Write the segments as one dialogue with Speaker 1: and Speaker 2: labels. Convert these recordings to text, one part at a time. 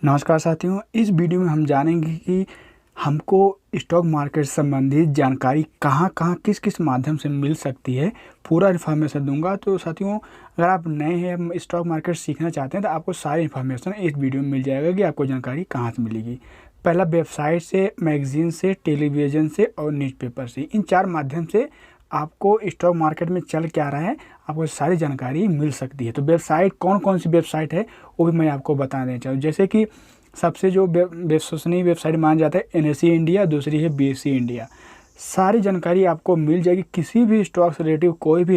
Speaker 1: नमस्कार साथियों, इस वीडियो में हम जानेंगे कि हमको स्टॉक मार्केट से संबंधित जानकारी कहाँ-कहाँ, किस-किस माध्यम से मिल सकती है। पूरा इन्फॉर्मेशन दूंगा। तो साथियों, अगर आप नए हैं, स्टॉक मार्केट सीखना चाहते हैं, तो आपको सारी इन्फॉर्मेशन इस वीडियो में मिल जाएगा कि आपको जानकारी कहाँ से मिलेगी। पहला, वेबसाइट से, मैगजीन से, टेलीविज़न से और न्यूज़पेपर से। इन 4 माध्यम से आपको स्टॉक मार्केट में चल क्या रहा है, आपको सारी जानकारी मिल सकती है। तो वेबसाइट कौन-कौन सी वेबसाइट है, वो भी मैं आपको बता देना चाहूँ। जैसे कि सबसे जो विश्वसनीय वेबसाइट माना जाता है एनएसई इंडिया, दूसरी है बीएसई इंडिया। सारी जानकारी आपको मिल जाएगी। किसी भी स्टॉक से रिलेटिव कोई भी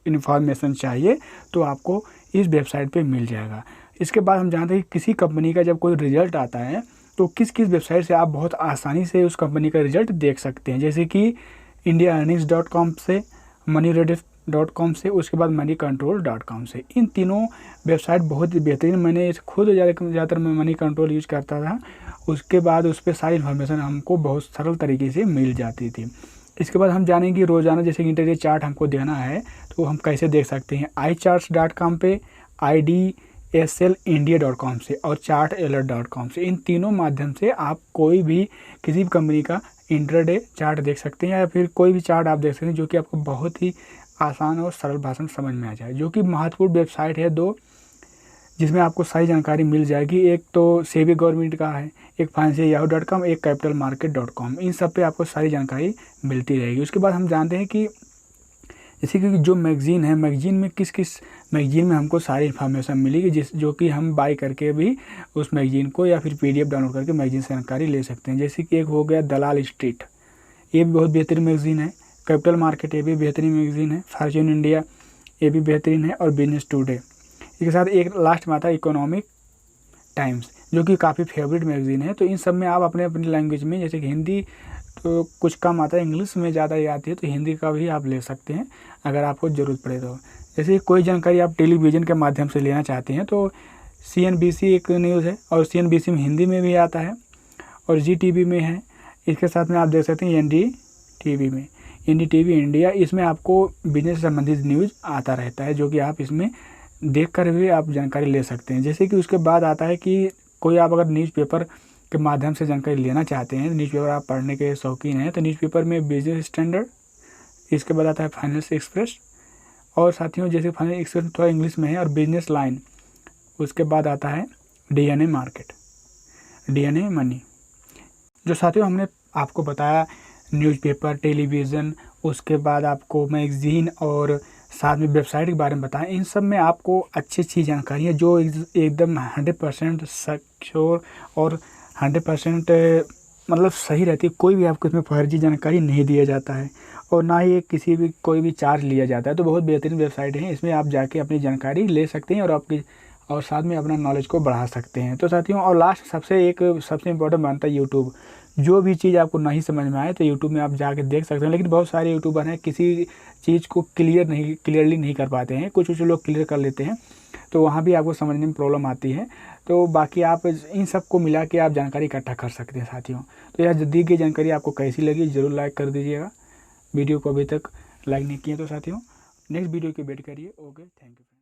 Speaker 1: इन्फॉर्मेशन चाहिए तो आपको इस वेबसाइट पे मिल जाएगा। इसके बाद हम जानते हैं कि किसी कंपनी का जब कोई रिजल्ट आता है तो किस-किस वेबसाइट से आप बहुत आसानी से उस कंपनी का रिजल्ट देख सकते हैं। जैसे कि indiaearnings.com से, moneyRediff.com से, उसके बाद moneycontrol.com से। इन तीनों वेबसाइट बहुत ही बेहतरीन। मैंने खुद ज़्यादातर मैं मनी कंट्रोल यूज़ करता था। उसके बाद उस पर सारी इन्फॉर्मेशन हमको बहुत सरल तरीके से मिल जाती थी। इसके बाद हम जानेंगे रोज़ाना जैसे कि इंटरडे चार्ट हमको देखना है तो हम कैसे देख सकते हैं। iCharts.com पे, idslIndia.com से और chartalert.com से। इन तीनों माध्यम से आप कोई भी किसी भी कंपनी का इंट्राडे चार्ट देख सकते हैं या फिर कोई भी चार्ट आप देख सकते हैं जो कि आपको बहुत ही आसान और सरल भाषा में समझ में आ जाए। जो कि महत्वपूर्ण वेबसाइट है दो, जिसमें आपको सारी जानकारी मिल जाएगी। एक तो सेबी गवर्नमेंट का है, एक financialyahoo.com, एक capitalmarket.com। इन सब पे आपको सारी जानकारी मिलती रहेगी। उसके बाद हम जानते हैं कि जैसे कि जो मैगज़ीन है, मैगज़ीन में किस-किस मैगज़ीन में हमको सारी इन्फॉर्मेशन मिलेगी, जो कि हम बाय करके भी उस मैगज़ीन को या फिर पीडीएफ डाउनलोड करके मैगज़ीन से जानकारी ले सकते हैं। जैसे कि एक हो गया दलाल स्ट्रीट, ये भी बहुत बेहतरीन मैगज़ीन है। कैपिटल मार्केट, ये भी बेहतरीन मैगज़ीन है। फॉर्च्यून इंडिया, ये भी बेहतरीन है। और बिजनेस टुडे, इसके साथ एक लास्ट में आता है इकोनॉमिक टाइम्स, जो कि काफ़ी फेवरेट मैगज़ीन है। तो इन सब में आप अपने लैंग्वेज में, जैसे कि हिंदी तो कुछ कम आता है, इंग्लिश में ज़्यादा आती है, तो हिंदी का भी आप ले सकते हैं अगर आपको ज़रूरत पड़े तो। जैसे कोई जानकारी आप टेलीविज़न के माध्यम से लेना चाहते हैं तो सीएनबीसी एक न्यूज़ है और सीएनबीसी में हिंदी में भी आता है और जी टीवी में है। इसके साथ में आप देख सकते हैं एनडीटीवी में, एनडीटीवी इंडिया। इसमें आपको बिजनेस से संबंधित न्यूज़ आता रहता है, जो कि आप इसमें देख कर भी आप जानकारी ले सकते हैं। जैसे कि उसके बाद आता है कि कोई आप अगर न्यूज़पेपर के माध्यम से जानकारी लेना चाहते हैं, न्यूज़पेपर आप पढ़ने के शौकीन हैं, तो न्यूज़पेपर में बिजनेस स्टैंडर्ड, इसके बाद आता है फाइनेंस एक्सप्रेस। और साथियों, जैसे फाइनेंस एक्सप्रेस थोड़ा इंग्लिश में है, और बिजनेस लाइन, उसके बाद आता है डीएनए मार्केट, डीएनए मनी। जो साथियों हमने आपको बताया न्यूज़पेपर, टेलीविज़न, उसके बाद आपको मैगज़ीन और साथ में वेबसाइट के बारे में बताएं, इन सब में आपको अच्छी जानकारी है जो एकदम 100% सिक्योर और 100% मतलब सही रहती है। कोई भी आपको इसमें फर्जी जानकारी नहीं दिया जाता है और ना ही कोई भी चार्ज लिया जाता है। तो बहुत बेहतरीन वेबसाइट है, इसमें आप जाके अपनी जानकारी ले सकते हैं और साथ में अपना नॉलेज को बढ़ा सकते हैं। तो साथियों, और लास्ट सबसे इम्पोर्टेंट मानता है यूट्यूब। जो भी चीज़ आपको नहीं समझ में आए तो यूट्यूब में आप जाके देख सकते हैं। लेकिन बहुत सारे यूट्यूबर हैं किसी चीज़ को क्लियरली नहीं कर पाते हैं, कुछ लोग क्लियर कर लेते हैं, तो वहाँ भी आपको समझने में प्रॉब्लम आती है। तो बाकी आप इन सब को मिला के आप जानकारी इकट्ठा कर सकते हैं साथियों। तो यह दी गई जानकारी आपको कैसी लगी ज़रूर लाइक कर दीजिएगा। वीडियो को अभी तक लाइक नहीं किए तो साथियों नेक्स्ट वीडियो की वेट करिए। Okay, thank you.